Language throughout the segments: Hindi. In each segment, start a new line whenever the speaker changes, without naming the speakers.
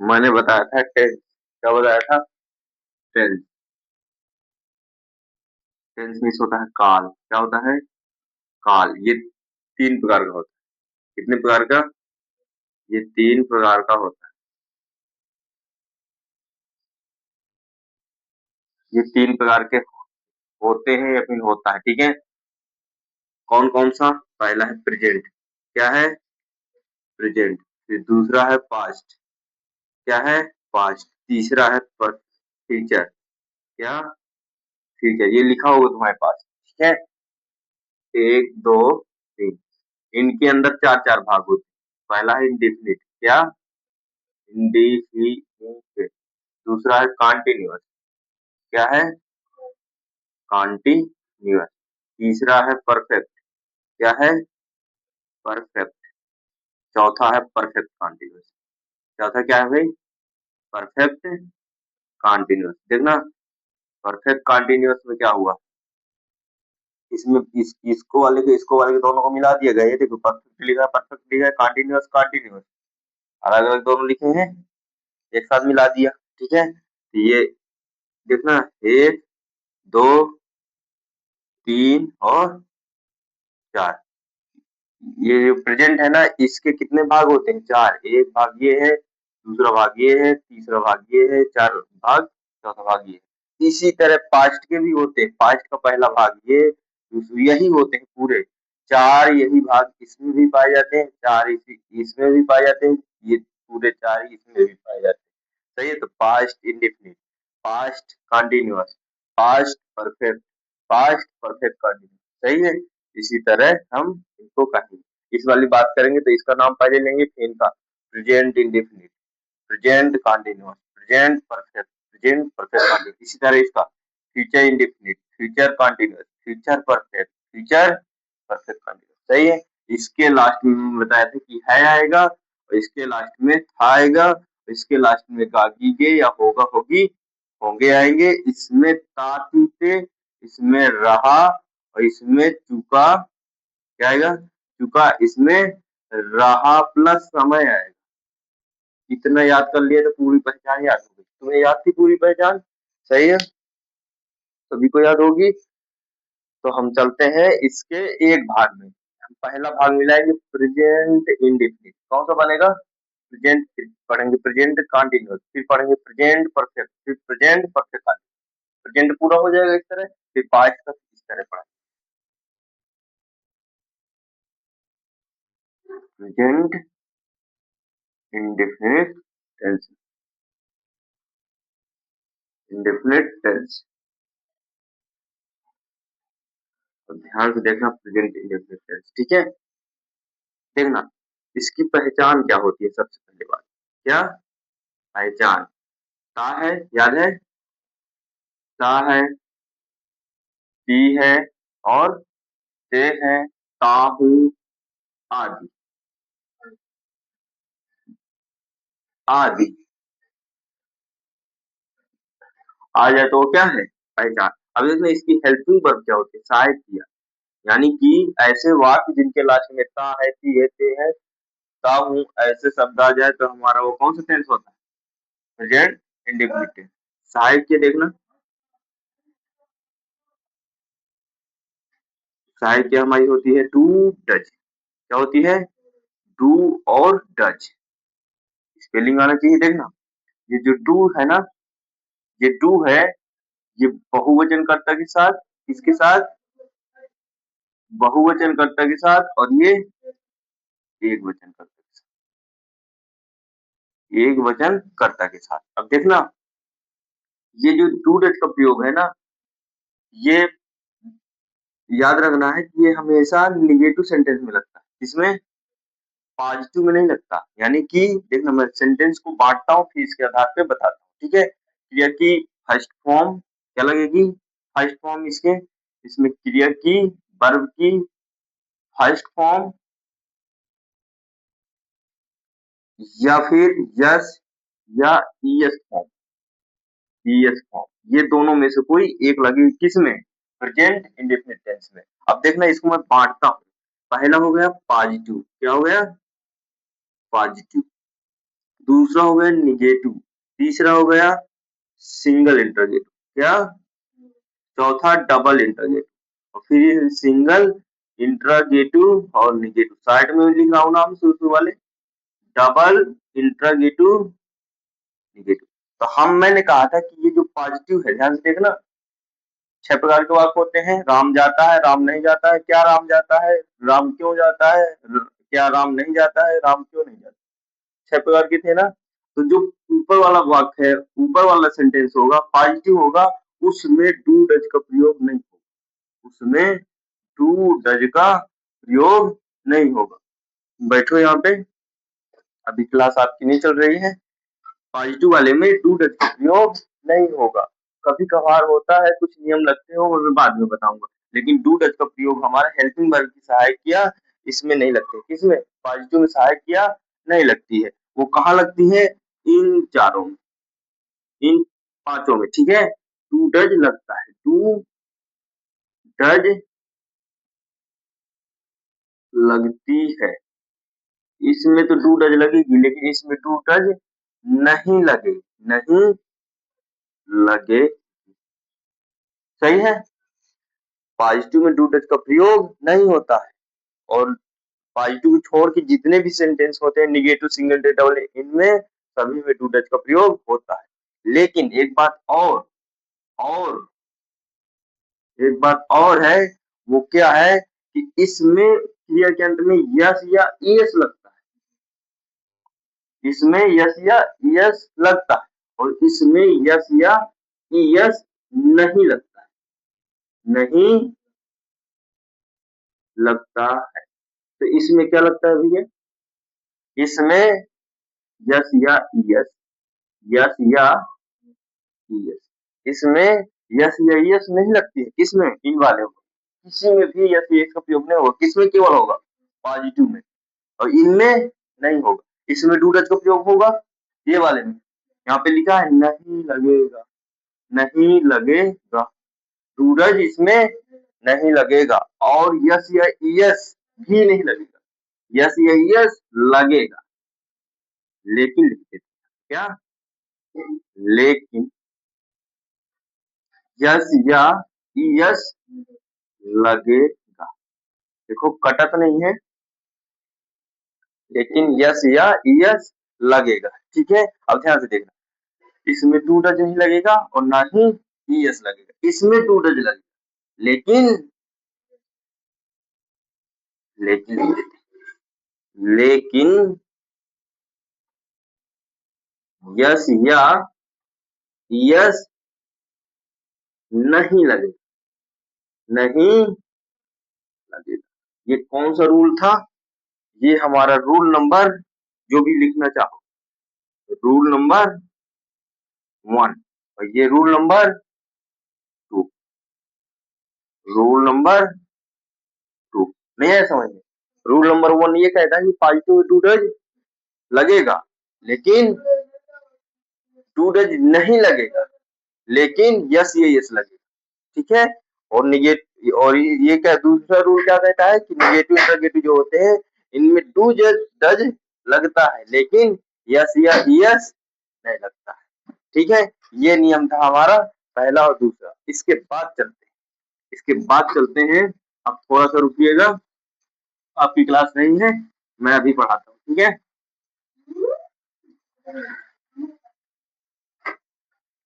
मैंने बताया था टेंस। क्या बताया था? टेंस। टेंस मीन्स होता है काल। क्या होता है? काल। ये 3 प्रकार का होता है। कितने प्रकार का? ये 3 प्रकार का होता है। ये 3 प्रकार के होते हैं या फिर होता है, ठीक है? कौन-कौन सा? पहला है प्रेजेंट। क्या है? प्रेजेंट। फिर दूसरा है पास्ट। क्या है? पास्ट। तीसरा है फ्यूचर। क्या? फ्यूचर। ये लिखा होगा तुम्हारे पास, ठीक है? 1, 2, 3। इनके अंदर 4-4 भाग होते हैं। पहला है इंडेफिनिट। क्या? इंडेफिनिट। दूसरा है कॉन्टिन्यूअस। क्या है? कॉन्टिन्यूअस। तीसरा है परफेक्ट। क्या है? परफेक्ट। चौथा है परफेक्ट कॉन्टिन्यूअस। चौथा क्या है भाई? Perfect continuous. देखना, परफेक्ट कॉन्टिन्यूअस में क्या हुआ? इसमें इसको वाले के दोनों को मिला दिया गया। ये देखो, परफेक्ट लिखा है, परफेक्ट लिखा है, कॉन्टिन्यूअस कॉन्टिन्यूअस अलग अलग दोनों लिखे हैं, एक साथ मिला दिया। ठीक है, तो ये देखना, 1, 2, 3 और 4। ये जो प्रेजेंट है ना, इसके कितने भाग होते हैं? 4। एक भाग ये है, दूसरा भाग ये है, तीसरा भाग ये है, 4 भाग, चौथा भाग ये है। इसी तरह पास्ट के भी होते हैं। पास्ट का पहला भाग ये, यही होते हैं पूरे 4। यही भाग इसमें भी पाए जाते हैं, 4 इसमें भी पाए जाते हैं, ये पूरे 4 ही इसमें भी पाए जाते हैं। सही है? तो past indefinite, past continuous, past perfect, past perfect continuous. सही है? इसी तरह हम इनको कहेंगे। इस वाली बात करेंगे तो इसका नाम पहले लेंगे, फिर इनका present indefinite, present continuous, present perfect, present perfect continuous. इसी तरह इसका future indefinite, future continuous, future perfect, future perfect continuous. सही है? इसके लास्ट में बताया था कि है आएगा, और इसके लास्ट में था आएगा, और इसके लास्ट में गागीगे या होगा होगी होंगे आएंगे। इसमें ता थी थे, इसमें रहा, और इसमें चुका। क्या आएगा? चुका। इसमें रहा प्लस समय आएगा। इतना याद कर लिया तो पूरी पहचान याद हो गई। तुम्हें याद थी पूरी पहचान? सही है, सभी को याद होगी। तो हम चलते हैं इसके एक भाग में। हम पहला भाग मिलाएंगे प्रेजेंट इंडेफिनिट। कौन सा बनेगा? प्रेजेंट। फिर पढ़ेंगे प्रेजेंट कंटिन्यूअस, फिर पढ़ेंगे प्रेजेंट परफेक्ट, फिर प्रेजेंट परफेक्ट। प्रेजेंट पूरा हो जाएगा इस तरह, फिर पास्ट तक इस तरह पढ़ेंगे। Present indefinite tense, indefinite tense. तो ध्यान से देखना, प्रेजेंट इंडेफिनिट टेंस। ठीक है? देखना, इसकी पहचान क्या होती है? सबसे पहली बात, क्या पहचान? ता है, याद है? ता है, ती है, और ते है, ताहू आदि। आदि आ जाए तो वो क्या है? पहचान। अब देखना, इसकी हेल्पिंग वर्ब क्या होती है? सहायक क्रिया। यानी कि ऐसे वाक्य जिनके लास्ट में ता है, ती है, ते है, ता हूं, ऐसे शब्द आ जाए तो हमारा वो कौन सा टेंस होता है? Present indefinite tense. सहायक के देखना, सहायक क्या हमारी होती है? Do, does. क्या होती है? डू और डज। स्पेलिंग आना चाहिए। देखना, ये जो डू है ना, ये डू है, ये बहुवचन कर्ता के साथ, किसके साथ? बहुवचन कर्ता के साथ, और ये एक वचन कर्ता के साथ, एक वचन कर्ता के साथ। अब देखना, ये जो डू डज का प्रयोग है ना, ये याद रखना है कि ये हमेशा निगेटिव सेंटेंस में लगता है। इसमें पॉजिटिव में नहीं लगता। यानी कि देखना, मैं सेंटेंस को बांटता हूँ, फिर इसके आधार पे बताता हूँ। ठीक है? क्रिया की फर्स्ट फॉर्म क्या लगेगी? फर्स्ट फॉर्म इसके, इसमें क्रिया की, वर्ब की फर्स्ट फॉर्म, या फिर यस या ईएस फॉर्म, ईएस फॉर्म, ये दोनों में से कोई एक लगेगी। किसमें? प्रेजेंट इंडेफिनिट टेंस में। अब देखना, इसको मैं बांटता हूँ। पहला हो गया पॉजिटिव। क्या हो गया? पॉजिटिव। दूसरा हो गया निगेटिव, तीसरा हो गया सिंगल इंटरोगेटिव, क्या? चौथा डबल इंटरोगेटिव, और फिर सिंगल इंटरोगेटिव और निगेटिव। साइड में लिख रहा हूं नाम शुरू वाले, डबल इंटरोगेटिव निगेटिव। तो मैंने कहा था कि ये जो पॉजिटिव है, ध्यान से देखना, 6 प्रकार के वाक्य होते हैं। राम जाता है, राम नहीं जाता है, क्या राम जाता है, राम क्यों जाता है, क्या राम नहीं जाता है, राम क्यों नहीं जाता। 6 प्रकार के थे ना। तो जो ऊपर वाला वाक्य है, ऊपर वाला सेंटेंस होगा, पॉजिटिव होगा, उसमें डू डज का प्रयोग नहीं होगा, उसमें डू डज का प्रयोग नहीं होगा। बैठो यहाँ पे, अभी क्लास आपकी नहीं चल रही है। पॉजिटिव वाले में डू डज का प्रयोग नहीं होगा। कभी कभार होता है, कुछ नियम लगते हो, वो मैं बाद में बताऊंगा, लेकिन डू डज का प्रयोग हमारा हेल्पिंग वर्ब की सहायक किया इसमें नहीं लगते। किसमें? पॉजिटिव में सहायक किया नहीं लगती है। वो कहाँ लगती है? इन चारों में, इन पांचों में, ठीक है। डू डज लगता है, डू डज लगती है, इसमें तो डू डज लगेगी, लेकिन इसमें डू डज नहीं लगेगी, नहीं लगे। सही है। पॉजिटिव में डू डज का प्रयोग नहीं होता है, और पॉजिटिव को छोड़ के जितने भी सेंटेंस होते हैं, निगेटिव, सिंगल, डबल, इनमें सभी में डू डज का प्रयोग होता है। लेकिन और एक बात और है, वो क्या है कि इसमें क्रिया के अंत में यस या ईएस लगता है, इसमें यस या ईएस लगता है, और इसमें यस या ईएस नहीं लगता है, नहीं लगता है। तो इसमें क्या लगता है भैया? इसमें यस या ईएस, यस या ईएस, इसमें यस या ईएस नहीं लगती है। किसमें? इन वाले में किसी में भी यस ईएस का प्रयोग नहीं होगा। किसमें केवल होगा? पॉजिटिव में, और इनमें नहीं होगा। इसमें डू डज का प्रयोग होगा, ये वाले में। यहाँ पे लिखा है नहीं लगेगा, नहीं लगेगा, डू डज इसमें नहीं लगेगा, और यस या ईएस भी नहीं लगेगा। यस या ईएस लगेगा, लेकिन लिखते क्या? लेकिन यस या ईएस लगेगा। देखो कटत नहीं है, लेकिन यस या ईएस लगेगा, ठीक है। अब ध्यान से देखना, इसमें डू डज नहीं लगेगा और ना ही ईएस लगेगा, इसमें डू डज लगेगा, लेकिन लेकिन यस या ईएस नहीं लगेगा, नहीं लगेगा। ये कौन सा रूल था? ये हमारा रूल नंबर, जो भी लिखना चाहो, रूल नंबर 1, और ये रूल नंबर 2, रूल नंबर 2। नहीं है समझ में? रूल नंबर 1 ये कहता है कि पॉजिटिव डू डज लगेगा, लेकिन डू डज नहीं लगेगा, लेकिन यस ये यस लगेगा, ठीक है। और निगेटिव, और ये क्या दूसरा रूल क्या कहता है कि निगेटिव इंटरगेटिव जो होते हैं, इनमें डू डज लगता है, लेकिन यस या यस नहीं लगता है, ठीक है। ये नियम था हमारा पहला और दूसरा। इसके बाद चलते हैं। अब थोड़ा सा रुकिएगा, आपकी क्लास नहीं है, मैं अभी पढ़ाता हूँ, ठीक है।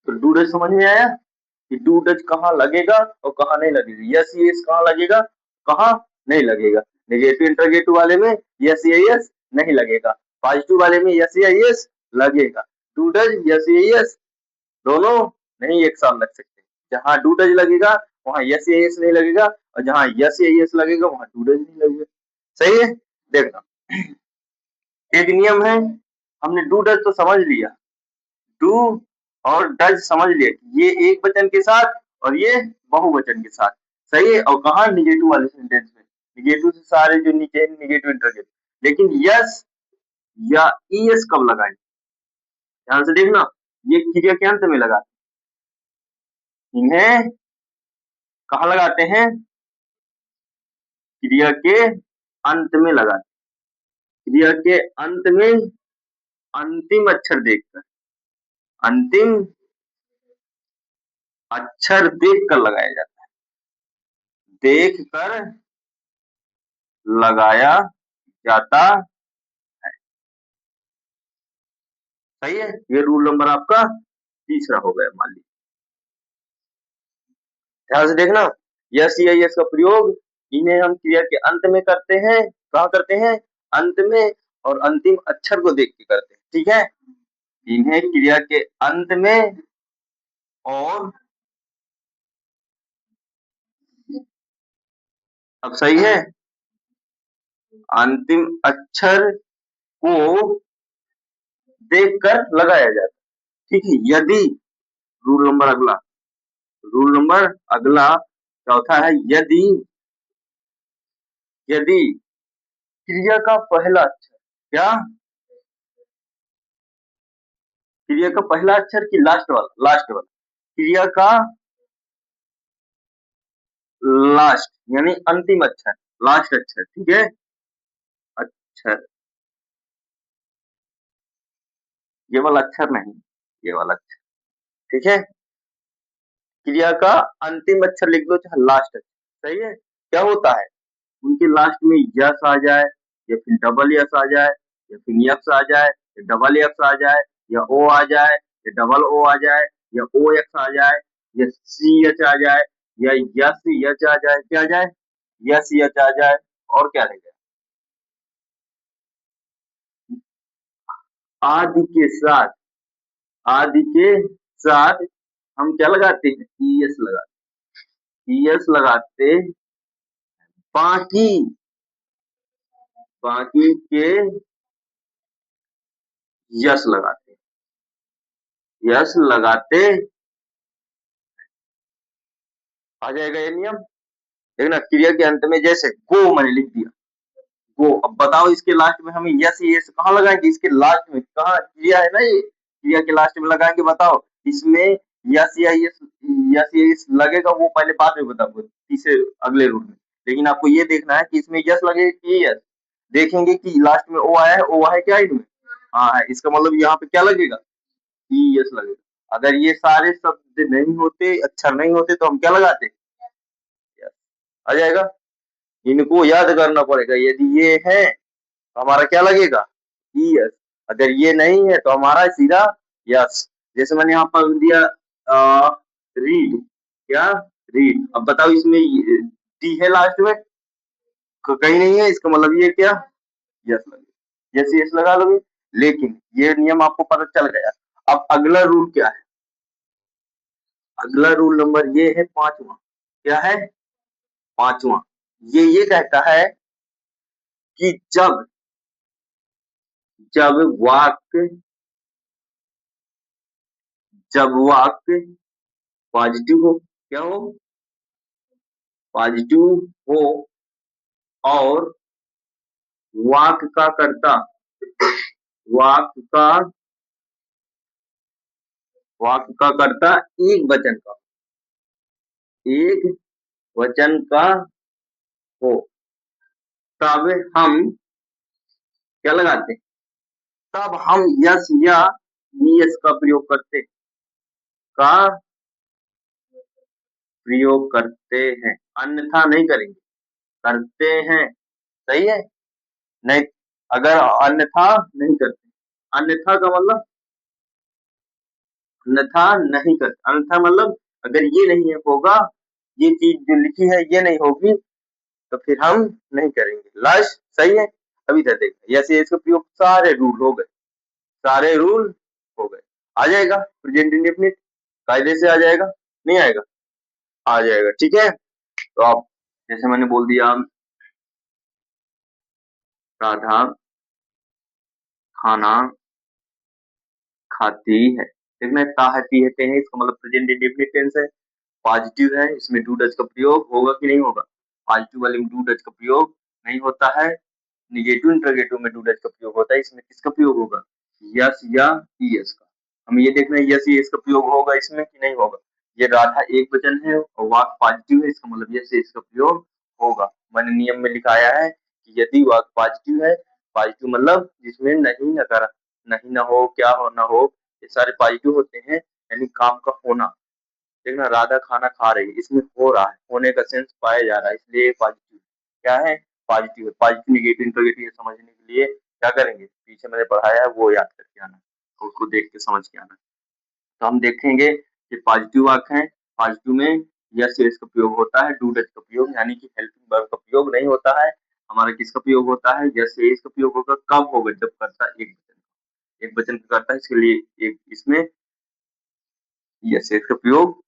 तो डू डज समझ में आया कि डू डज कहाँ लगेगा और कहाँ नहीं लगेगा। यस यस कहाँ लगेगा, कहाँ नहीं लगेगा। नेगेटिव इंटरगेटिव वाले में यस यस नहीं लगेगा, पॉजिटिव वाले में यस यस लगेगा। डू डज यस यस दोनों नहीं एक साथ लग सकते। जहां डू डज लगेगा वहां यस यस नहीं लगेगा, और जहां यस यस लगेगा वहां डू डज नहीं लगेगा। सही है। देखना, एक नियम है, हमने डू डज तो समझ लिया, डू और डज समझ लिया, ये एक वचन के साथ और ये बहुवचन के साथ। सही है। और कहा? निगेटिव वाले सेंटेंस में, निगेटिव से सारे जो नीचे निगेटिव इंटरगेटिव। लेकिन यस या ईएस कब लगाए? ध्यान से देखना, ये क्रिया के अंत में लगा, इन्हें कहा लगाते हैं? क्रिया के अंत में लगाते, क्रिया के अंत में अंतिम अक्षर देखकर, अंतिम अक्षर देखकर लगाया जाता है, देख कर लगाया जाता है। सही है, ये रूल नंबर आपका तीसरा हो गया। मान लीजिए, ध्यान से देखना, यस या यस का प्रयोग इन्हें हम क्रिया के अंत में करते हैं। कहाँ करते हैं? अंत में, और अंतिम अक्षर को देख के करते हैं। ठीक है, इन्हें क्रिया के अंत में और, अब सही है, अंतिम अक्षर को देखकर लगाया जाता है। ठीक है, यदि, रूल नंबर अगला, रूल नंबर अगला चौथा है, यदि, यदि क्रिया का पहला अक्षर, क्या क्रिया का पहला अक्षर की लास्ट वाला, लास्ट वाला, क्रिया का लास्ट यानी अंतिम अक्षर, लास्ट अक्षर, ठीक है, अक्षर, ये वाला अक्षर नहीं, ये वाला अक्षर, ठीक है, क्रिया का अंतिम अक्षर लिख दो चाहे लास्ट अक्षर। सही है, क्या होता है, उनके लास्ट में यस आ जाए, या फिर डबल यस आ जाए, या फिर यक्स आ जाए, या डबल यक्स आ जाए, या ओ आ जाए, या डबल ओ आ जाए, या ओ एक्स आ जाए, या सी एच आ जाए, या यस यच आ जाए, क्या आ जाए, यस यच आ जाए, और क्या रहेगा, आदि के साथ, आदि के साथ हम क्या लगाते हैं, ईएस लगाते, ईएस लगाते, बाकी, बाकी के यस लगाते, यस लगाते, आ जाएगा ये नियम। देखना, क्रिया के अंत में जैसे गो मैंने लिख दिया, गो, अब बताओ इसके लास्ट में हमें यस यस कहाँ लगाएंगे, इसके लास्ट में, कहाँ क्रिया है ना ये, क्रिया के लास्ट में लगाएंगे, बताओ इसमें यस या यस, यस या यस लगेगा, वो पहले बाद में बताऊंगा तीसरे अगले रूल में, लेकिन आपको ये देखना है कि इसमें यस लगेगा कि यस, देखेंगे कि लास्ट में ओ आया है, ओ है क्या इनमें, हाँ है, इसका मतलब यहाँ पे क्या लगेगा, ई यस लगेगा। अगर ये सारे शब्द नहीं होते, अक्षर नहीं होते, तो हम क्या लगाते, यस, आ जाएगा। इनको याद करना पड़ेगा, यदि ये है तो हमारा क्या लगेगा, ई यस, अगर ये नहीं है तो हमारा सीधा यस। जैसे मैंने यहाँ पर दिया रीड, क्या रीड, अब बताओ इसमें डी है लास्ट में, कहीं नहीं है, इसका मतलब ये क्या, यस लगेगा, यस यस लगा लोगे। लेकिन ये नियम आपको पता चल गया। अब अगला रूल क्या है, अगला रूल नंबर ये है पांचवा, क्या है, पांचवा, ये कहता है कि जब, जब वाक्य, जब वाक्य पॉजिटिव हो, क्या हो, पॉजिटिव हो, और वाक्य का कर्ता, वाक्य का, वाक्य का कर्ता एक वचन का, एक वचन का हो, तब हम क्या लगाते हैं, तब हम यस या यस का प्रयोग करते, का प्रयोग करते हैं, अन्यथा नहीं करेंगे, करते हैं। सही है, नहीं, अगर अन्यथा नहीं करते, अन्यथा का मतलब, अन्यथा नहीं करते, अन्यथा मतलब अगर ये नहीं होगा, ये चीज जो लिखी है ये नहीं होगी, तो फिर हम नहीं करेंगे, लास्ट। सही है, अभी तक देखा, ऐसे इसका प्रयोग, सारे रूल हो गए, सारे रूल हो गए। आ जाएगा प्रेजेंट इंडेफिनिट, कायदे से आ जाएगा, नहीं आएगा, आ जाएगा, ठीक है। तो आप, जैसे मैंने बोल दिया, राधा खाना खाती है, देखना ताहती है हैं, इसका मतलब प्रेजेंट इंडेफिनिट टेंस है, पॉजिटिव है, इसमें डू डज का प्रयोग होगा कि नहीं होगा, पॉजिटिव वाले में डू डज का प्रयोग नहीं होता है, निगेटिव इंटरोगेटिव में डू डज का प्रयोग होता है, इसमें किसका प्रयोग होगा, यस या ईएस का। हमें ये देखना है यस यस का प्रयोग होगा इसमें कि नहीं होगा, ये राधा एक वचन है और वाक्य पॉजिटिव है, इसका मतलब यस यस का प्रयोग होगा। मैंने नियम में लिखाया है कि यदि वाक्य पॉजिटिव है, पॉजिटिव मतलब जिसमें नहीं नकारा, नहीं ना हो, क्या हो ना हो, ये सारे पॉजिटिव होते हैं, यानी काम का होना। देखना राधा खाना खा रही है, इसमें हो रहा है, होने का सेंस पाया जा रहा है, इसलिए ये पॉजिटिव क्या है? पॉजिटिव है। पॉजिटिव, नेगेटिव, इंटरोगेटिव समझने के लिए क्या करेंगे? पीछे मैंने पढ़ाया है वो याद करके आना, उसको देख के समझ के आना। तो हम देखेंगे कि पॉजिटिव वाक्य हैं, पॉजिटिव में यस यस का प्रयोग होता है, डू डज का प्रयोग यानी कि हेल्पिंग वर्ब का प्रयोग नहीं होता है। हमारा किसका प्रयोग होता है? यस यस का प्रयोग होगा। कब होगा? जब कर्ता एक वचन का करता है, इसके लिए एक इसमें यस यस का प्रयोग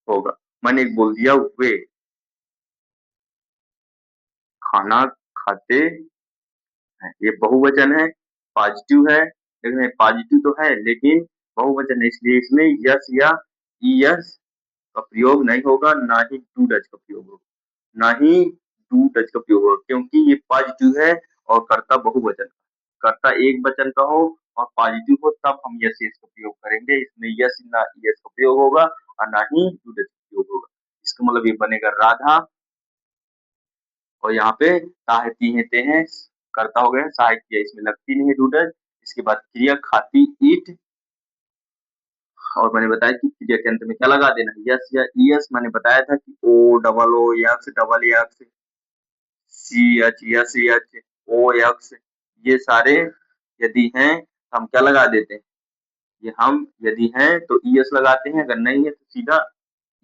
होगा। मैंने एक बोल दिया, वे खाना खाते हैं, ये बहुवचन है, पॉजिटिव है, लेकिन पॉजिटिव तो है लेकिन बहुवचन है, इसलिए इसमें यस या ईएस का प्रयोग नहीं होगा, ना ही डू डज का प्रयोग होगा, ना ही डू डज का प्रयोग होगा, क्योंकि ये पॉजिटिव है और कर्ता बहुवचन। कर्ता एक वचन का हो और पॉजिटिव हो तब हम यस यस का प्रयोग करेंगे, इसमें यस ना यस का प्रयोग होगा और ना ही डू डज का प्रयोग होगा। इसका मतलब ये बनेगा राधा, और यहाँ पे साहिती हेते हैं, कर्ता हो गया, सहायक क्रिया इसमें लगती नहीं है डू डज। इसके बाद क्रिया खाती ईट, और मैंने बताया कि क्रिया के अंत में क्या लगा देना, यस या ईएस। मैंने बताया था कि O double O X double X C H S H O X, ये सारे यदि हैं तो हम क्या लगा देते हैं? ये हम यदि हैं तो ईएस लगाते हैं, अगर नहीं है तो सीधा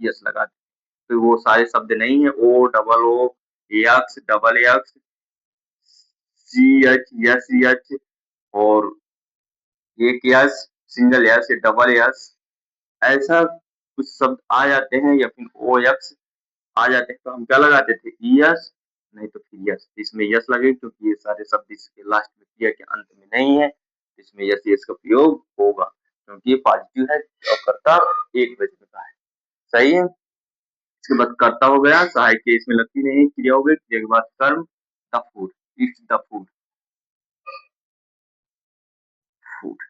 यस लगाते हैं। तो वो सारे शब्द नहीं है, O double O X double X C H S H और एक यस सिंगल यस या डबल यस, ऐसा कुछ शब्द आ जाते हैं या फिर ओ यक्स आ जाते हैं तो हम क्या लगाते थे? ईएस, नहीं तो फिर यस। इसमें यस लगे क्योंकि ये सारे शब्द इसके लास्ट में क्रिया के अंत में नहीं है, इसमें यस यस का प्रयोग होगा क्योंकि ये पॉजिटिव है और कर्ता एक वचन का है। सही है। इसके बाद कर्ता हो गया, सहायक के इसमें लगती नहीं, क्रिया हो गई, क्रिया के बाद कर्म, the food, it's the food, food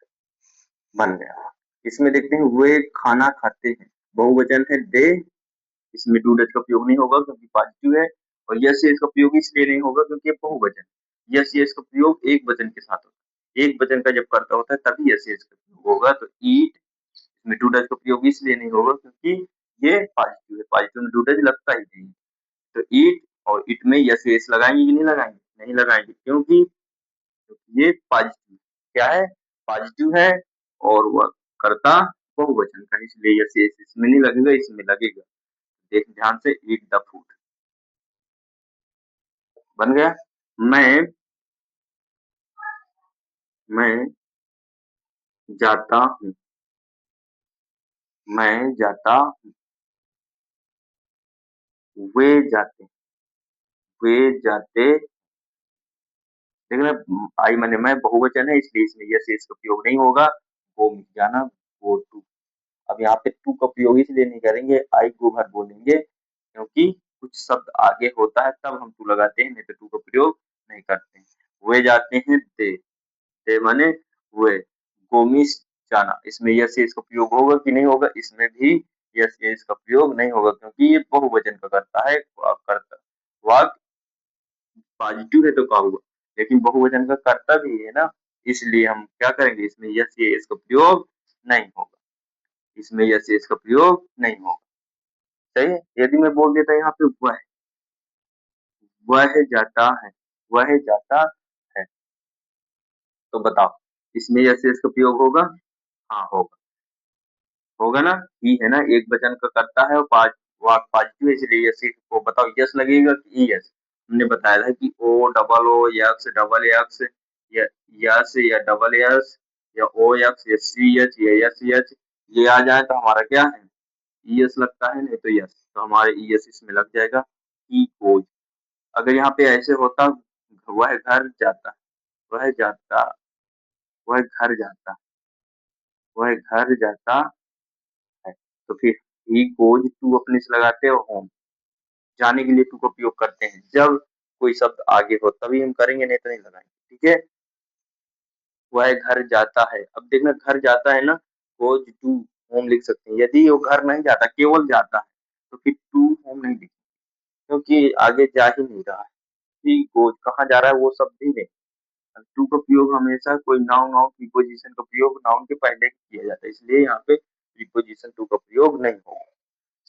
बन गया। इसमें देखते हैं वे खाना खाते हैं, बहुवचन है दे, इसमें डू डज का प्रयोग नहीं होगा क्योंकि पॉजिटिव है, और यस यस का प्रयोग इसलिए नहीं होगा क्योंकि ये बहुवचन। यस यस का प्रयोग एक वचन के साथ होता है, एक वचन का जब कर्ता होता है तभी यस यस का प्रयोग होगा। तो ईट, इसमें डू डज का प्रयोग इसलिए नहीं होगा क्योंकि ये पॉजिटिव है, पॉजिटिव में डू डज लगता ही नहीं। तो ईट और इट में यस यस लगाएंगे कि नहीं लगाएंगे? नहीं लगाएंगे, क्योंकि ये पॉजिटिव क्या है? पॉजिटिव है और वह कर्ता बहुवचन का, इसलिए यस यस इसमें नहीं लगेगा, इसमें लगेगा। देख ध्यान से, ईट द फूड बन गया। मैं मैं जाता हूँ, मैं जाता हूँ, वे जाते, वे जाते। देखना आई माने मैं बहुवचन है इसलिए इसमें यस यस का प्रयोग नहीं होगा, वो मिट जाना, वो टू। अब यहाँ पे टू का प्रयोग इसलिए नहीं करेंगे, आई को भर बोलेंगे क्योंकि कुछ शब्द आगे होता है तब हम टू लगाते हैं, नहीं तो टू का प्रयोग नहीं करते हैं। वे जाते हैं दे माने वे, गोमिस जाना, इसमें यस यस का प्रयोग होगा कि नहीं होगा? इसमें भी यस यस का प्रयोग नहीं होगा क्योंकि ये बहुवचन का करता है, करता वाक पॉजिटिव है तो का हुआ, लेकिन बहुवचन का कर्ता भी है ना, इसलिए हम क्या करेंगे? इसमें यस यस का प्रयोग नहीं होगा, इसमें यस यस का प्रयोग नहीं होगा। सही है। यदि मैं बोल देता यहाँ पे वह जाता है, वह जाता है, तो बताओ इसमें यस यस का प्रयोग होगा? हाँ होगा, होगा ना, ही है ना, एक वचन का करता है और वाक पॉजिटिव है इसलिए यस को बताओ यस लगेगा कि ई यस? हमने बताया था कि O double O X double X या यस या डबल यस या ओ यक्स या सी एच या यस एच, ये आ जाए तो हमारा क्या है? ई एस लगता है, नहीं तो यस, तो हमारे ई एस इसमें लग जाएगा। ई गोज, अगर यहाँ पे ऐसे होता वह घर जाता, वह जाता, वह घर जाता, वह घर जाता है, तो फिर ही गोज टू अपने से लगाते हैं और होम, जाने के लिए टू का उपयोग करते हैं, जब कोई शब्द आगे हो तभी हम करेंगे, नहीं तो नहीं लगाएंगे। ठीक है। वह घर जाता है, अब देखना घर जाता है ना, गोज टू होम लिख सकते हैं। यदि वो घर नहीं जाता, केवल जाता है, तो फिर टू होम नहीं लिखेंगे क्योंकि आगे जा ही नहीं रहा है। ही गोज कहाँ जा रहा है वो शब्द ही नहीं, टू का प्रयोग हमेशा कोई नाउन और प्रीपोजिशन का प्रयोग नाउन के पहले किया जाता है, इसलिए यहाँ पे प्रीपोजिशन टू का प्रयोग नहीं होगा।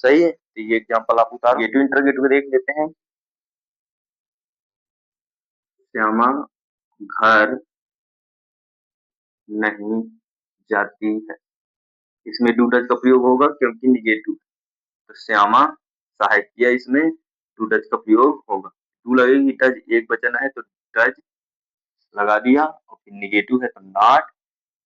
सही है, तो ये एग्जांपल आप उतारो। गेटू इंटरगेटिव देख लेते हैं। श्यामा घर नहीं जाती है, इसमें डू डज का प्रयोग होगा क्योंकि निगेटिव। तो श्यामा सहायक किया, इसमें डू डज का प्रयोग होगा। डू लगेगी, डज एक वचन है तो डज लगा दिया, और फिर निगेटिव है तो नॉट।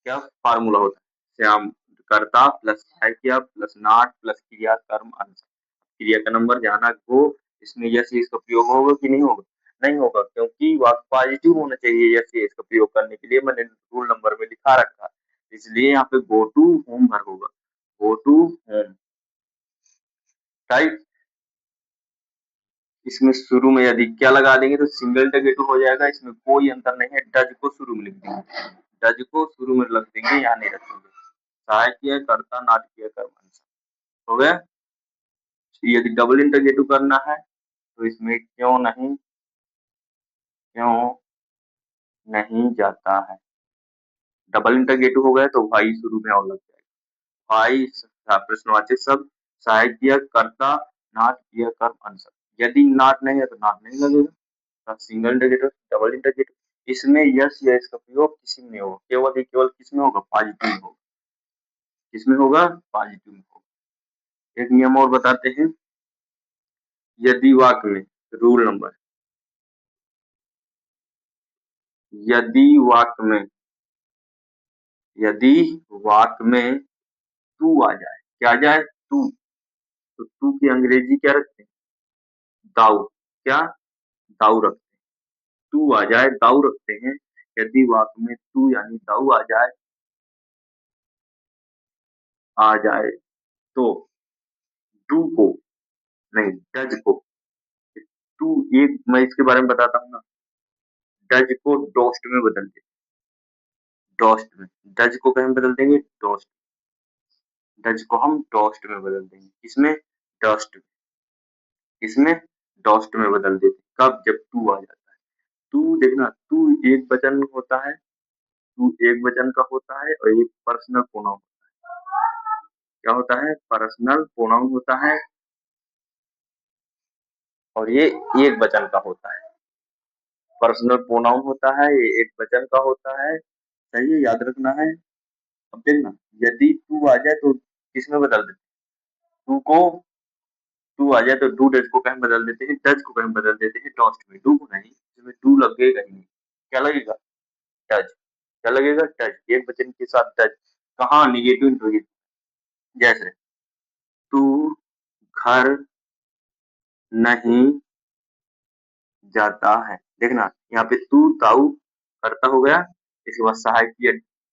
क्या फार्मूला होता है, श्याम कर्ता प्लस सहायक किया प्लस नॉट प्लस क्रिया कर्म अंश। क्रिया का नंबर जाना हो, इसमें यस इसका प्रयोग होगा कि नहीं होगा? नहीं होगा, क्योंकि वाक्य पॉजिटिव होना चाहिए यस इसका प्रयोग करने के लिए, मैंने रूल नंबर में लिखा रखा, इसलिए यहाँ पे गो टू होम भर होगा, गो टू होम। राइट, इसमें शुरू में यदि क्या लगा देंगे तो सिंगल इंटरगेटिव हो जाएगा, इसमें कोई अंतर नहीं है। डज को शुरू में लिख देंगे, डज को शुरू में रख देंगे, यहाँ नहीं रखेंगे। सहायक किया कर्ता, नॉट किया कर्म अंश। हो गया। यदि डबल इंटरगेटिव करना है तो इसमें क्यों नहीं जाता है, डबल इंटरगेटिव हो गया तो भाई शुरू में और लग जाएगा। भाई प्रश्नवाचक शब्द, सहायक किया कर्ता, नॉट किया कर्म अंश। यदि नॉट नहीं है तो नॉट नहीं लगेगा। सिंगल इंटरगेटिव, डबल इंटरगेटिव, इसमें यस या इसका प्रयोग किसी में नहीं होगा, केवल किसमें होगा, पॉजिटिव में होगा। किसमें होगा, पॉजिटिव में होगा। एक नियम और बताते हैं। यदि वाक्य में, रूल नंबर, यदि वाक्य में यदि वाक्य में टू आ जाए, क्या आ जाए, टू, तो टू की अंग्रेजी क्या रखते हैं, दाऊ। क्या, दाऊ रखते हैं। टू आ जाए, दाऊ रखते हैं। यदि वाक्य में टू यानी दाऊ आ जाए तो टू को नहीं, डज को, टू एक मैं इसके बारे में बताता हूँ ना, डज को डोस्ट में बदल दे, डोस्ट में, डज को कहीं बदल देंगे, डोस्ट, डज को हम डोस्ट में बदल देंगे, इसमें डस्ट, इसमें डोस्ट में बदल देते। कब, जब टू आ जाता है। टू देखना, टू एक वचन होता है, टू एक वचन का होता है और एक पर्सनल प्रोनाउन। क्या होता है, पर्सनल प्रोनाउन होता है, और ये एक वचन का होता है। पर्सनल प्रोनाउन होता है, ये एक वचन का होता है। सही है, याद रखना है। अब देखना, यदि टू आ जाए तो किसमें बदल देते, टू को, टू आ जाए तो डू डज को कहीं बदल देते हैं, डज को कहीं बदल देते हैं डॉस्ट में, डू को नहीं, इसमें डू लगेगा ही नहीं। क्या लगेगा, डज। क्या लगेगा, डज, एक वचन के साथ डज। कहाँ, निगेटिव इंटरोगेटिव। जैसे तू घर नहीं जाता है, देखना यहाँ पे तू ताऊ करता हो गया, इसके बाद सहायक किया,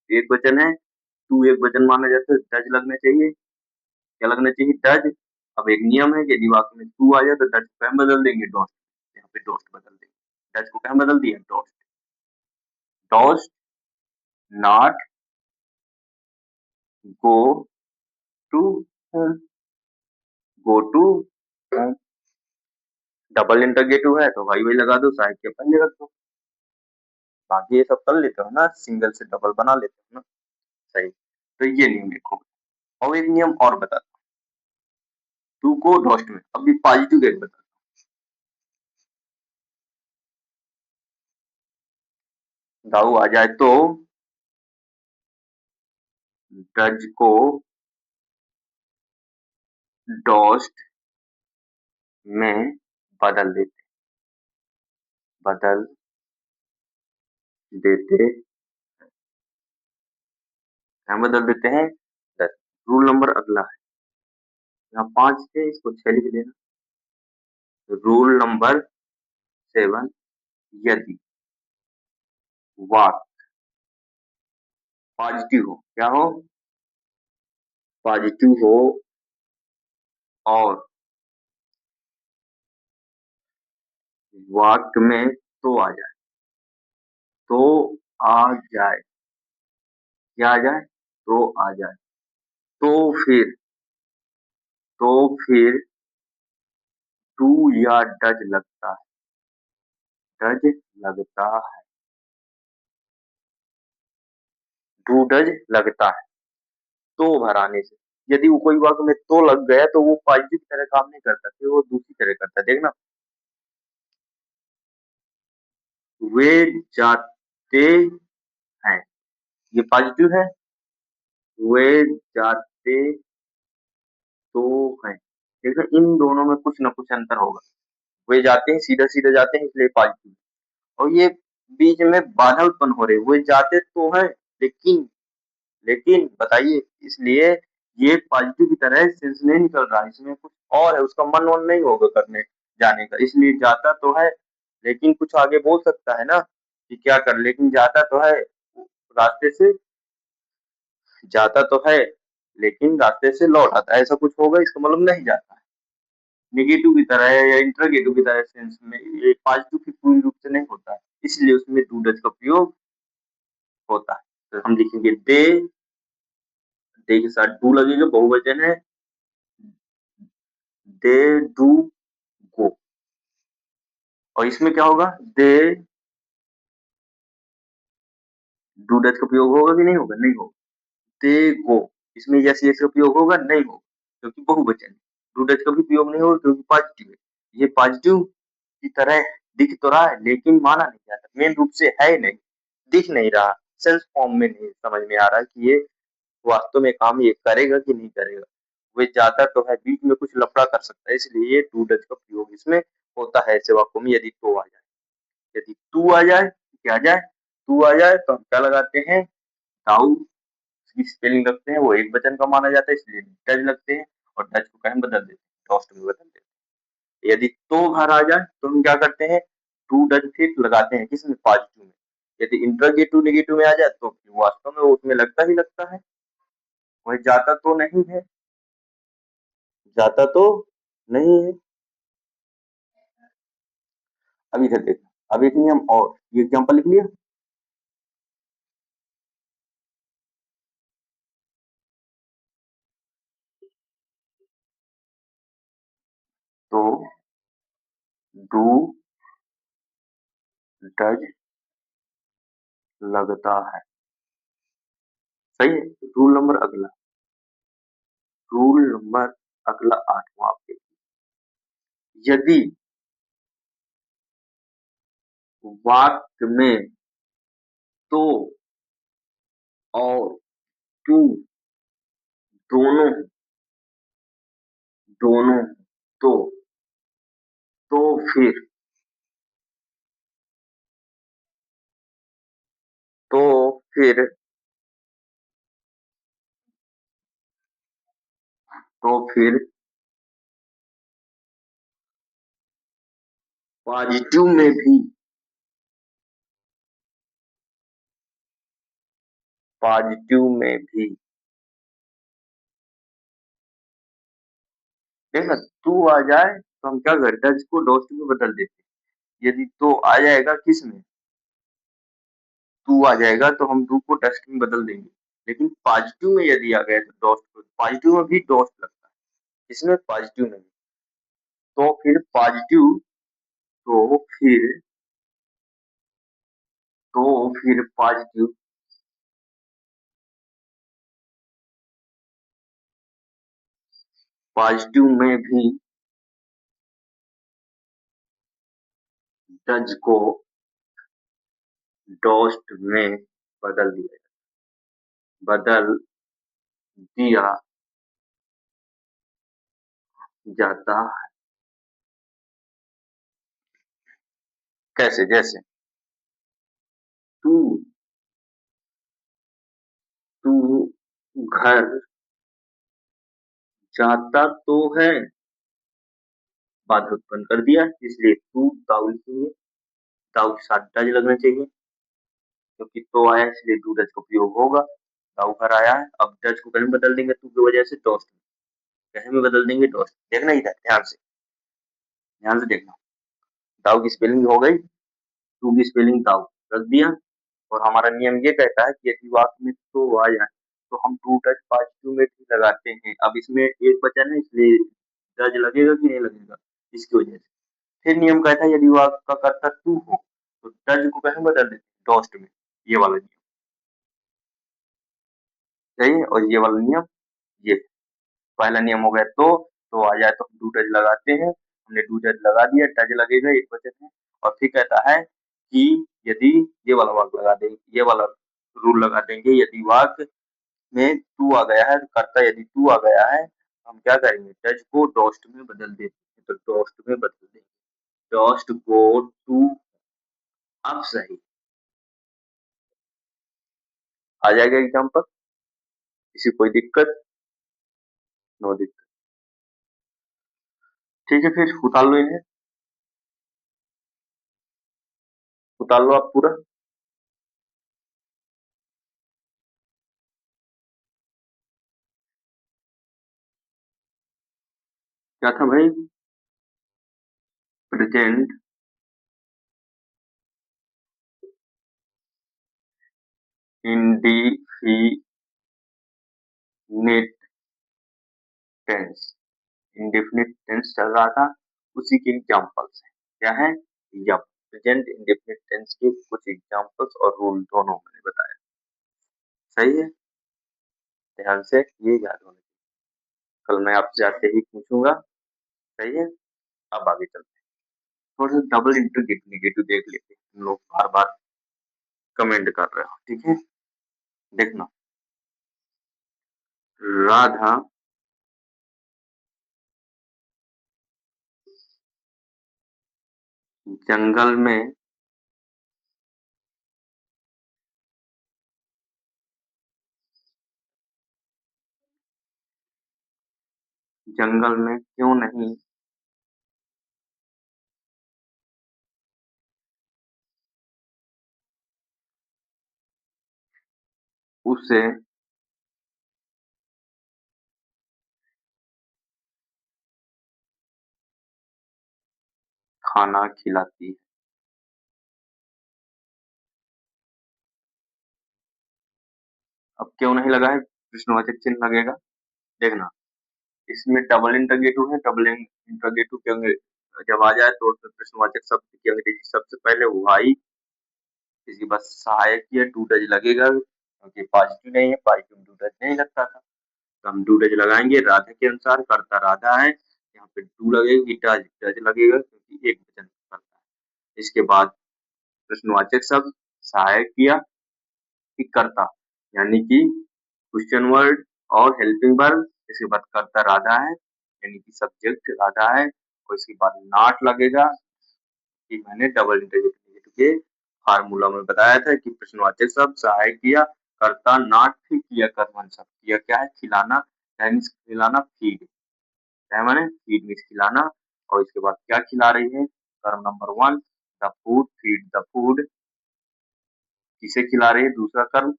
एक वचन है, तू एक वचन माना जाता है, डज लगना चाहिए। क्या लगना चाहिए, डज। अब एक नियम है कि यदि वाक्य में टू आ जाए तो डज को हम बदल देंगे, डोस्ट, यहाँ पे डोस्ट बदल देंगे, डज को क्या बदल दिया, doesn't. Doesn't not go to home, go to home. Double interrogative है तो भाई वही लगा दो, सहायक के पहले रख दो। बाकी ये सब कर लेते हो ना, सिंगल से डबल बना लेते हो ना। सही, तो ये नियम देखो। और एक नियम और बता, टू को डोस्ट में, अभी पॉजिटिव गेट बता, दाऊ आ जाए तो डज को डोस्ट में बदल देते क्या बदल देते हैं, दस। रूल नंबर अगला है, यहाँ 5 थे, इसको 6 लिख देना। रूल नंबर 7, यदि वाक्य पॉजिटिव हो, क्या हो, पॉजिटिव हो, और वाक्य में तो आ जाए, तो आ जाए, क्या आ जाए, तो आ जाए, तो फिर तो फिर टू या डज लगता है, डज लगता है। डू डज लगता है तो भर आने से। यदि वो कोई वाक्य में तो लग गया तो वो पॉजिटिव की तरह काम नहीं करता, फिर वो दूसरी तरह करता है। देखना, वे जाते हैं, ये पॉजिटिव है। वे जाते तो हैं, देखो इन दोनों में कुछ ना कुछ अंतर होगा। वे जाते हैं, सीधा सीधा जाते हैं, इसलिए पॉजिटिव। और ये बीच में बाधा उत्पन्न हो रही है, वे जाते तो है लेकिन, लेकिन बताइए, इसलिए ये पॉजिटिव की तरह सेंस नहीं निकल रहा, इसमें कुछ और है, उसका मन वन नहीं होगा करने जाने का, इसलिए जाता तो है लेकिन कुछ आगे बोल सकता है ना कि क्या कर, लेकिन जाता तो है रास्ते से, जाता तो है लेकिन रास्ते से लौट आता है, ऐसा कुछ होगा, इसका मतलब नहीं जाता है। नेगेटिव की तरह है या इंटरगेटिव की तरह सेंस में ये पॉजिटिव की पूरी रूप से नहीं होता है, इसलिए उसमें डू डज का प्रयोग होता है। तो हम लिखेंगे दे के साथ डू लगेगा, बहुवचन है, दे डू गो। और इसमें क्या होगा, दे डू डज का प्रयोग होगा कि नहीं होगा, नहीं होगा। दे गो, इसमें यस यस का प्रयोग होगा, नहीं होगा, क्योंकि बहुवचन है। डू डज का भी प्रयोग नहीं होगा क्योंकि पॉजिटिव है। ये पॉजिटिव की तरह दिख तो रहा है लेकिन माना नहीं जाता, मेन रूप से है नहीं, दिख नहीं रहा, सेंस फॉर्म में नहीं समझ में आ रहा कि ये वास्तव में काम ये करेगा कि नहीं करेगा। वे जाता तो है, बीच में कुछ लफड़ा कर सकता है, इसलिए ये टू डज का प्रयोग इसमें होता है ऐसे वाक्यों में, यदि तो आ जाए। यदि तू आ जाए, क्या आ जाए, तू आ जाए तो हम क्या लगाते हैं, दाऊ की स्पेलिंग रखते हैं, वो एक वचन का माना जाता है, इसलिए डज लगते हैं, और डज को कहीं बदल देते हैं, टॉस्ट में बदल देते हैं। यदि तो घर आ जाए तो हम क्या करते हैं, टू डज फिर लगाते हैं, किसमें, पॉजिटिव में। यदि इंटरगेटिव नेगेटिव में आ जाए तो वास्तव में वो उसमें लगता ही लगता है, वह जाता तो नहीं है, जाता तो नहीं है। अब इधर देखो, अब एक नियम और, ये एग्जाम्पल लिख लिया। तो डू डज लगता है, सही है। रूल नंबर अगला, रूल नंबर अगला 8वां आप देखिए, यदि वाक्य में तो और टू दोनों, दोनों तो तो फिर, तो फिर, तो फिर पॉजिटिव में भी, पॉजिटिव में भी, देखना, तू आ जाए तो हम क्या करते हैं, इसको डॉट में बदल देते हैं। यदि तो आ जाएगा किस में, टू आ जाएगा तो हम टू को टेस्ट में बदल देंगे, लेकिन पॉजिटिव में यदि आ गया तो डॉट, पॉजिटिव में भी डॉट लगता है, इसमें पॉजिटिव नहीं, तो फिर पॉजिटिव, तो फिर, तो फिर पॉजिटिव, पॉजिटिव में भी डज को डॉस्ट में बदल दिया, बदल दिया जाता है। कैसे, जैसे तू, तू घर जाता तो है, बाधा उत्पन्न कर दिया, इसलिए तू ताऊ लिखेंगे, ताऊ के साथ डज लगना चाहिए, क्योंकि तो आया इसलिए टू डज का प्रयोग होगा। ताऊ घर आया है, अब डज को कहीं बदल देंगे टू की वजह से डॉस्ट में, कहीं में बदल देंगे डॉस्ट, देखना इधर ध्यान से, ध्यान से देखना। ताऊ की स्पेलिंग हो गई, टू की स्पेलिंग ताऊ रख दिया, और हमारा नियम ये कहता है कि यदि वाक्य में तो आ जाए तो हम टू टच पॉजिटिव में भी लगाते हैं। अब इसमें एक वचन है इसलिए डज लगेगा कि नहीं लगेगा, इसकी वजह से। फिर नियम कहता है यदि वाक्य का कर्ता टू हो तो डज को कहीं बदल देते हैं डॉस्ट में, ये वाला नियम। सही है। और ये वाला नियम, ये पहला नियम हो गया तो आ जाए तो डू टच लगाते हैं, हमने डू टच लगा दिया, टच लगेगा एक वचन है। और फिर कहता है कि यदि ये वाला वाक्य लगा देंगे, ये वाला रूल लगा देंगे, यदि वाक्य में टू आ गया है, कर्ता यदि टू आ गया है, हम क्या करेंगे, टच को डोस्ट में बदल देते हैं, तो डोस्ट में बदल देंगे, डोस्ट गो टू। अब सही आ जाएगा एग्जाम्पल, किसी कोई दिक्कत? नो दिक्कत। ठीक है, फिर उतार लो इन्हें, उतार लो आप पूरा। क्या था भाई? Present indefinite tense, indefinite tense चल रहा था, उसी के एग्जाम्पल्स है। क्या है? एग्जाम्पल, प्रेजेंट इंडेफिनिट टेंस के कुछ एग्जाम्पल्स और रूल दोनों मैंने बताया। सही है, ध्यान से ये याद होना चाहिए, कल मैं आपसे आते ही पूछूंगा। सही है, अब आगे चलते हैं, थोड़ा सा डबल इंटरगेटिव नेगेटिव देख लेते हैं, तुम लोग बार बार कमेंट कर रहे हो, ठीक है। देखना, राधा जंगल में जंगल में क्यों नहीं उसे खाना खिलाती है? अब क्यों नहीं लगा है, प्रश्नवाचक चिन्ह लगेगा। देखना, इसमें डबल इंटरगेटिव है, डबल इंटरगेटिव के जब आ जाए तो उसमें प्रश्नवाचक शब्द की अंग्रेजी सबसे पहले वाई, इसके बाद सहायक या टू टच लगेगा, क्योंकि पॉजिटिव नहीं है, पॉजिटिव टू टच नहीं लगता था, तो हम टू टच लगाएंगे। राधा के अनुसार करता राधा है, यहाँ पे टू लगेगी, टच टच लगेगा क्योंकि एक वचन करता है। इसके बाद प्रश्नवाचक शब्द सहायक किया कि करता, यानी कि क्वेश्चन वर्ड और हेल्पिंग वर्ब, इसके बाद करता राधा है, यानी कि सब्जेक्ट राधा है, और इसके बाद नॉट लगेगा, कि मैंने डबल इंटरजेक्टिव के फार्मूला में बताया था कि प्रश्नवाचक शब्द सहायक किया, कर्ता नॉट, फिर किया कर्मण शब्द, किया क्या है, खिलाना, मीन्स खिलाना, फीड, क्या माने, फीड मीन्स खिलाना। और इसके बाद क्या खिला रही है, कर्म number one, the food, feed the food, किसे खिला रही है, दूसरा कर्म,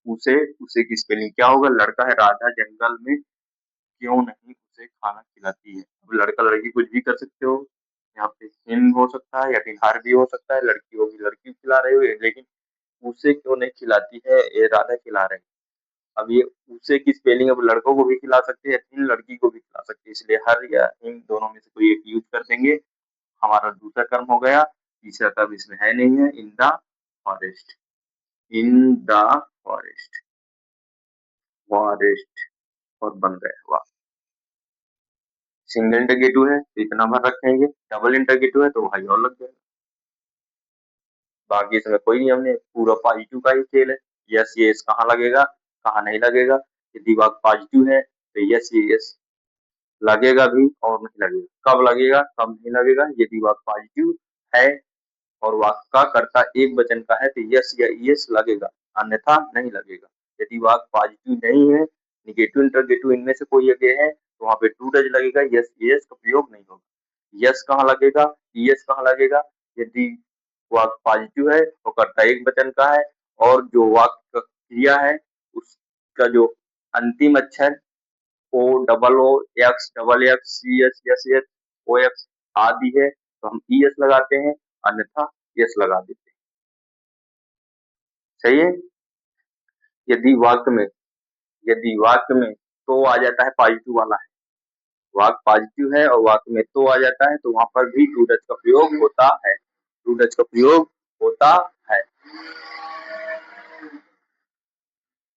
उसे, उसे की स्पेलिंग क्या होगा, लड़का है राधा जंगल में क्यों नहीं उसे खाना खिलाती है। अब लड़का लड़की कुछ भी कर सकते हो, यहाँ पे हिम हो सकता है या फिर हार भी हो सकता है, लड़की होगी लड़की खिला रही हो, लेकिन उसे क्यों नहीं खिलाती है, ये राधा खिला रहे हैं। अब ये उसे की स्पेलिंग अब लड़कों को भी खिला सकते हैं, इन लड़की को भी खिला सकते हैं, इसलिए हर या इन दोनों में से कोई एक यूज कर देंगे, हमारा दूसरा कर्म हो गया। तीसरा कर्म इसमें है नहीं है, in the forest, in the forest, forest, और बन गया, वाह। सिंगल इंटरगेटिव है तो इतना भर रखेंगे, डबल इंटरगेटिव है तो भाई और लग जाएगा। बाकी इसमें कोई नियम नहीं, पूरा पॉजिटिव का ही खेल है। यस ये कहाँ लगेगा, कहाँ नहीं लगेगा, यदि वाक्य पॉजिटिव है तो यस ये लगेगा भी और नहीं लगेगा, कब लगेगा कब नहीं लगेगा, यदि वाक्य पॉजिटिव है और वाक्य का कर्ता एक वचन का है तो यस या यस लगेगा, अन्यथा नहीं लगेगा। यदि वाक्य पॉजिटिव नहीं है, निगेटिव इंटरगेटिव इनमें से कोई एक है, तो वहां पे टू टच लगेगा, यस यस का प्रयोग नहीं होगा। यस कहाँ लगेगा, यस कहाँ लगेगा, यदि वाक्य पॉजिटिव है तो कर्ता एक वचन का है, और जो वाक्य क्रिया है उसका जो अंतिम अक्षर O double O X double X C S S H O X आदि है तो हम ई एस लगाते हैं, अन्यथा यस लगा देते हैं। सही है। यदि वाक्य में, यदि वाक्य में तो आ जाता है पॉजिटिव वाला है, वाक्य पॉजिटिव है और वाक्य में तो आ जाता है, तो वहां पर भी टू डच का प्रयोग होता है, टू डच का प्रयोग होता है।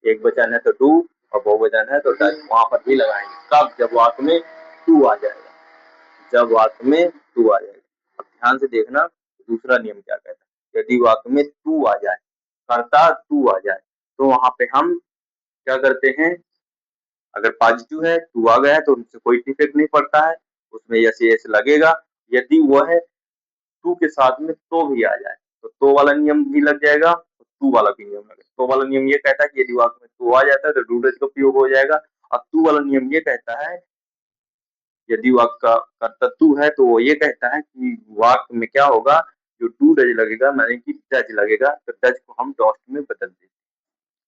एक वचन है तो डू और बहुवचन है तो डज, वहां पर भी लगाएंगे। कब? जब वाक्य में टू आ जाएगा, जब वाक्य में टू आ जाएगा। अब ध्यान से देखना दूसरा नियम क्या कहता है। यदि वाक्य में टू आ जाए, कर्ता टू आ जाए, तो वहां पे हम क्या करते हैं, अगर पॉजिटिव है टू आ गया है तो उनसे कोई इफेक्ट नहीं पड़ता है, उसमें यस यस लगेगा। यदि वह है टू के साथ में तो भी आ जाए तो वाला नियम भी लग जाएगा, टू वाला भी नियम लगेगा। तो वाला नियम ये कहता है कि यदि वाक्य में टू आ जाता है तो डू डज का उपयोग हो जाएगा। और टू वाला नियम ये कहता है, यदि वाक्य का कर्ता टू है तो वो ये कहता है कि वाक्य में क्या होगा, जो डू डज लगेगा माने कि डज लगेगा, तो डज को हम डॉस्ट में बदल देंगे।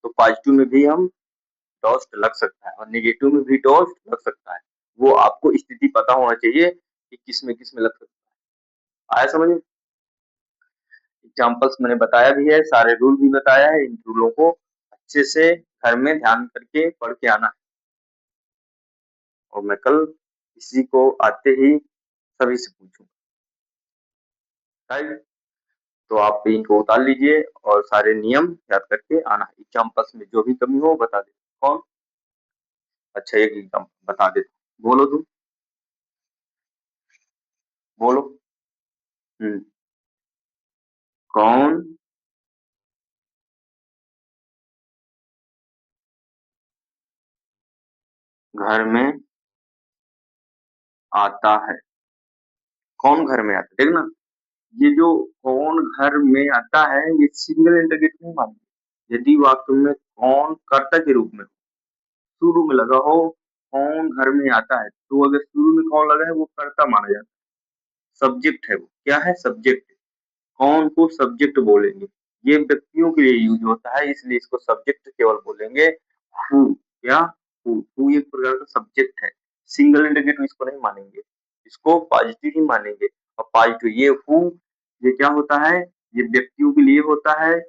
तो पॉजिटिव में भी हम डॉस्ट लग सकता है और नेगेटिव में भी डॉस्ट लग सकता है। वो आपको स्थिति पता होना चाहिए कि किस में लग सकता है। आया समझ में? एग्जाम्पल्स मैंने बताया भी है, सारे रूल भी बताया है। इन रूलों को अच्छे से घर में ध्यान करके पढ़ के आना है। और मैं कल किसी को आते ही सभी से पूछूंगा, राइट? तो आप इनको उतार लीजिए और सारे नियम याद करके आना है। एग्जाम्पल्स में जो भी कमी हो बता दे। कौन? अच्छा, एक एग्जाम्पल बता दे, बोलो तुम, बोलो। हम्म। कौन घर में आता है? कौन घर में आता है? देखना, ये जो कौन घर में आता है ये सिंगल इंटरगेटिव नहीं मानेंगे। यदि वाक्य में कौन कर्ता के रूप में शुरू में लगा हो, कौन घर में आता है, तो अगर शुरू में कौन लगा है वो कर्ता माना जाता है, सब्जेक्ट है। वो क्या है? सब्जेक्ट। कौन को सब्जेक्ट बोलेंगे। ये व्यक्तियों के लिए यूज होता है, इसलिए इसको सब्जेक्ट केवल बोलेंगे। हु, क्या? हु एक प्रकार का सब्जेक्ट है, सिंगल इंटरगेटिव इसको नहीं मानेंगे, इसको पॉजिटिव ही मानेंगे। और पॉजिटिव ये हु, ये क्या होता है, ये व्यक्तियों के लिए होता है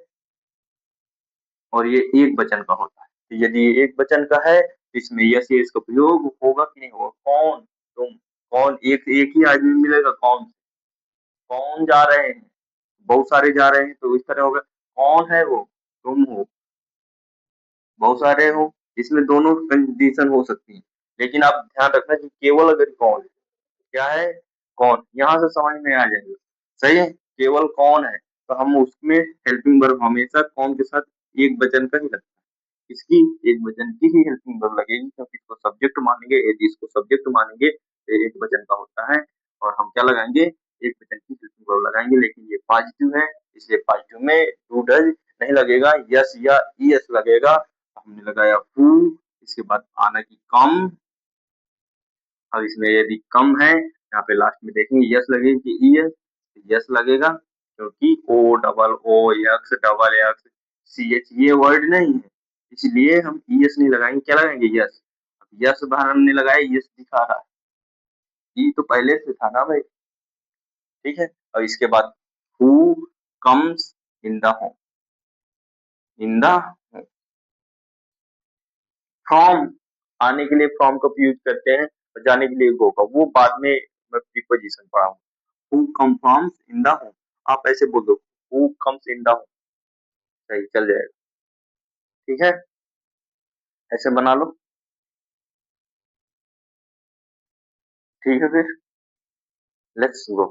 और ये एक वचन का होता है। तो यदि ये एक वचन का है तो इसमें यस यस का प्रयोग होगा कि नहीं होगा? कौन, तुम, कौन, एक एक ही आदमी मिलेगा। कौन, कौन जा रहे हैं, बहुत सारे जा रहे हैं तो इस तरह होगा। कौन है वो? तुम हो, बहुत सारे हो, इसमें दोनों कंडीशन हो सकती है। लेकिन आप ध्यान रखना कि केवल अगर कौन, क्या है? कौन, यहाँ से समझ में आ जाएगा। सही है, केवल कौन है तो हम उसमें हेल्पिंग वर्ब हमेशा कौन के साथ एक वचन का ही लगता है। इसकी एक वचन की ही हेल्पिंग वर्ब लगेगी, क्योंकि इसको सब्जेक्ट मानेंगे। यदि इसको सब्जेक्ट मानेंगे तो एक वचन का होता है और हम क्या लगाएंगे, एक वचन की हेल्पिंग वर्ब लगाएंगे। लेकिन ये पॉजिटिव है इसलिए पॉजिटिव में डू डज नहीं लगेगा, यस या ईएस लगेगा। हमने लगाया हु, इसके बाद आना की कम। अब इसमें यदि कम है, यहाँ पे लास्ट में देखेंगे यस लगेगी कि ईएस, यस लगेगा क्योंकि O double O X double X C H ये वर्ड नहीं है, इसलिए हम ईएस नहीं लगाएंगे। क्या लगाएंगे? यस। यस बाहर हमने लगाया, यस दिखा रहा है, ई तो पहले से था ना भाई। ठीक है, और इसके बाद who comes in the home, in the from, आने के लिए फ्रॉम का यूज करते हैं और जाने के लिए गो का, वो बाद में मैं प्रीपोजिशन पढ़ाऊंगा। Who come from in the home, आप ऐसे बोल दो, who comes in the home, सही चल जाएगा। ठीक है, ऐसे बना लो। ठीक है, फिर लेट्स गो।